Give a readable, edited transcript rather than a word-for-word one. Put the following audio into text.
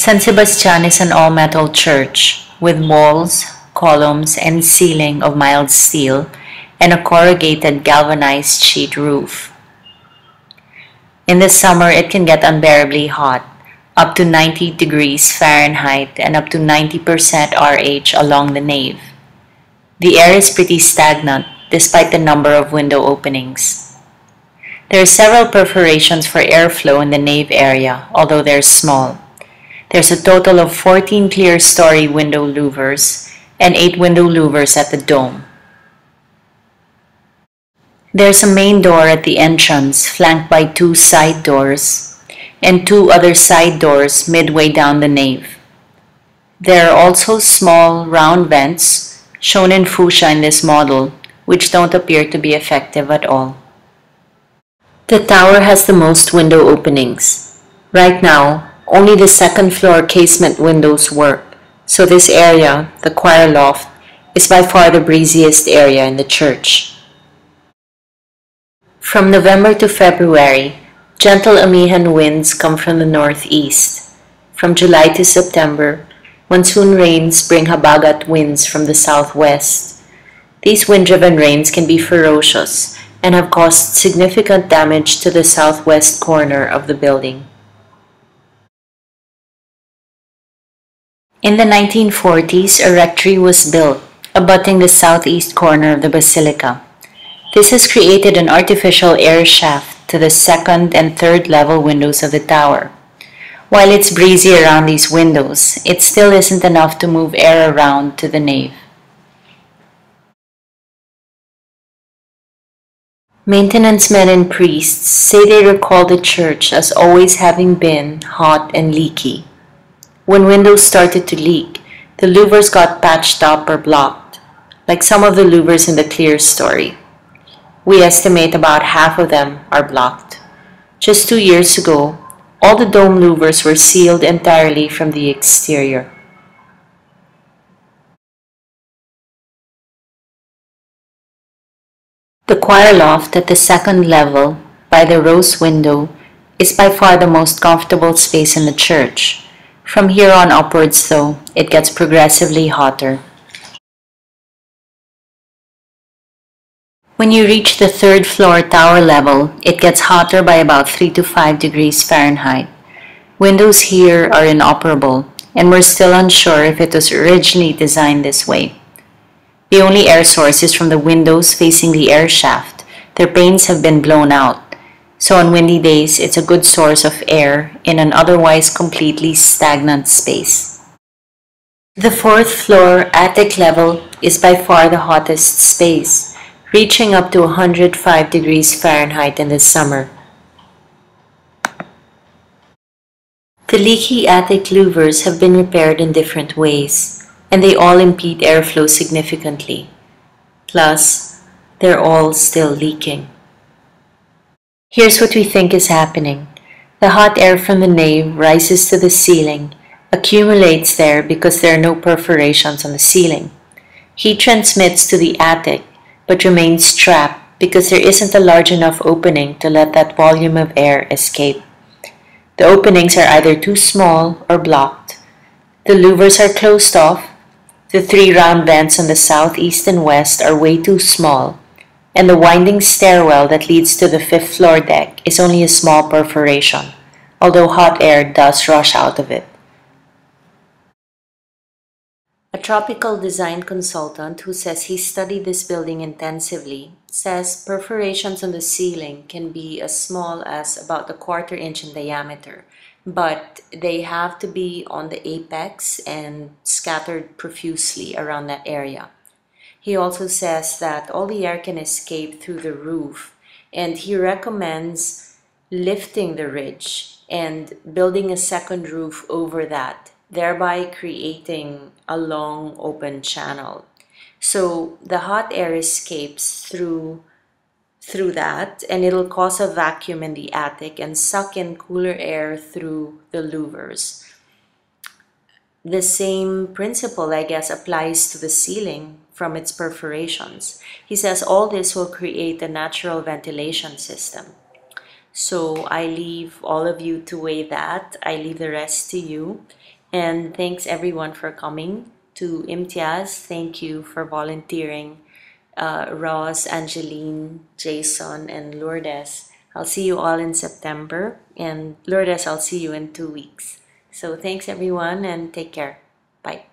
San Sebastian is an all-metal church with walls, columns, and ceiling of mild steel and a corrugated galvanized sheet roof. In the summer, it can get unbearably hot, up to 90 degrees Fahrenheit and up to 90% RH along the nave. The air is pretty stagnant despite the number of window openings. There are several perforations for airflow in the nave area, although they're small. There's a total of 14 clear-story window louvers and 8 window louvers at the dome. There's a main door at the entrance, flanked by 2 side doors, and 2 other side doors midway down the nave. There are also small, round vents, shown in fuchsia in this model, which don't appear to be effective at all. The tower has the most window openings. Right now, only the second floor casement windows work, so this area, the choir loft, is by far the breeziest area in the church. From November to February, gentle Amihan winds come from the northeast. From July to September, monsoon rains bring habagat winds from the southwest. These wind-driven rains can be ferocious and have caused significant damage to the southwest corner of the building. In the 1940s, a rectory was built, abutting the southeast corner of the basilica. This has created an artificial air shaft to the second and third level windows of the tower. While it's breezy around these windows, it still isn't enough to move air around to the nave. Maintenance men and priests say they recall the church as always having been hot and leaky. When windows started to leak, the louvers got patched up or blocked, like some of the louvers in the clear story. We estimate about half of them are blocked. Just 2 years ago, all the dome louvers were sealed entirely from the exterior. The choir loft at the second level, by the rose window, is by far the most comfortable space in the church. From here on upwards, though, it gets progressively hotter. When you reach the third floor tower level, it gets hotter by about 3 to 5 degrees Fahrenheit. Windows here are inoperable, and we're still unsure if it was originally designed this way. The only air source is from the windows facing the air shaft. Their panes have been blown out. So on windy days, it's a good source of air in an otherwise completely stagnant space. The fourth floor attic level is by far the hottest space, reaching up to 105 degrees Fahrenheit in the summer. The leaky attic louvers have been repaired in different ways, and they all impede airflow significantly. Plus, they're all still leaking. Here's what we think is happening. The hot air from the nave rises to the ceiling, accumulates there because there are no perforations on the ceiling. Heat transmits to the attic, but remains trapped because there isn't a large enough opening to let that volume of air escape. The openings are either too small or blocked. The louvers are closed off. The 3 round vents on the south, east, and west are way too small. And the winding stairwell that leads to the 5th floor deck is only a small perforation, although hot air does rush out of it. A tropical design consultant who says he studied this building intensively says perforations on the ceiling can be as small as about a 1/4 inch in diameter, but they have to be on the apex and scattered profusely around that area. He also says that all the air can escape through the roof, and he recommends lifting the ridge and building a second roof over that, thereby creating a long open channel. So the hot air escapes through that, and it'll cause a vacuum in the attic and suck in cooler air through the louvers. The same principle, I guess, applies to the ceiling from its perforations. He says all this will create a natural ventilation system. So I leave all of you to weigh that. I leave the rest to you. And thanks everyone for coming. To Imtiaz, thank you for volunteering. Ross, Angeline, Jason, and Lourdes. I'll see you all in September. And Lourdes, I'll see you in 2 weeks. So thanks everyone and take care. Bye.